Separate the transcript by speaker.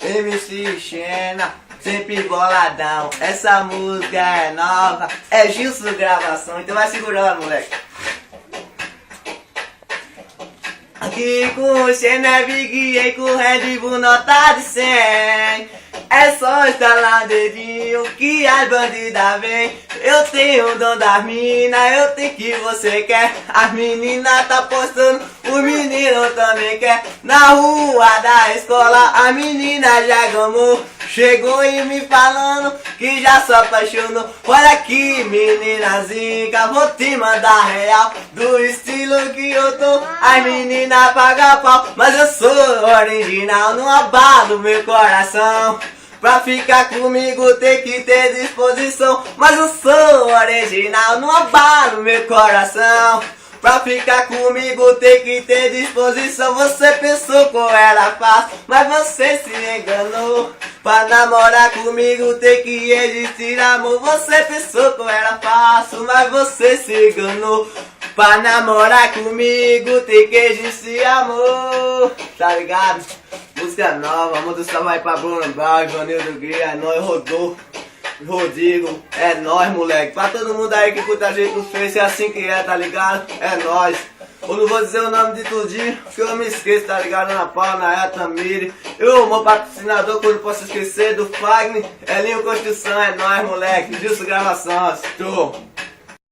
Speaker 1: MC Xena, sempre boladão. Essa música é nova, é Gilson gravação, então vai segurando, moleque. Aqui com o Xena é Big E com o Red Bull nota de 100. É só estalar o dedinho que as bandidas vem. Eu tenho o dom das minas, eu tenho o que você quer. As meninas tá postando, os meninos também quer. Na rua da escola a menina já gamou. Chegou e me falando que já se apaixonou. Olha aqui, menina zica, vou te mandar real. Do estilo que eu tô, as meninas pagam pau. Mas eu sou original, não abalo meu coração. Pra ficar comigo tem que ter disposição. Mas eu sou original, não abalo meu coração. Pra ficar comigo tem que ter disposição. Você pensou que eu era fácil, mas você se enganou. Pra namorar comigo tem que existir amor. Você pensou que eu era fácil, mas você se enganou. Pra namorar comigo tem que existir amor. Tá ligado? Música nova, música vai pra Bruno Bar, Joanildo Guia, é nóis, Rodrigo, é nóis, moleque. Pra todo mundo aí que curta a gente no Face, é assim que é, tá ligado? É nóis. Eu não vou dizer o nome de tudinho, porque eu me esqueço, tá ligado? Ana Paula, Naya, Tamiri. Eu, meu patrocinador, que eu não posso esquecer, do Fagner, Elinho Construção, é nóis, moleque. Gilson Gravação, estou.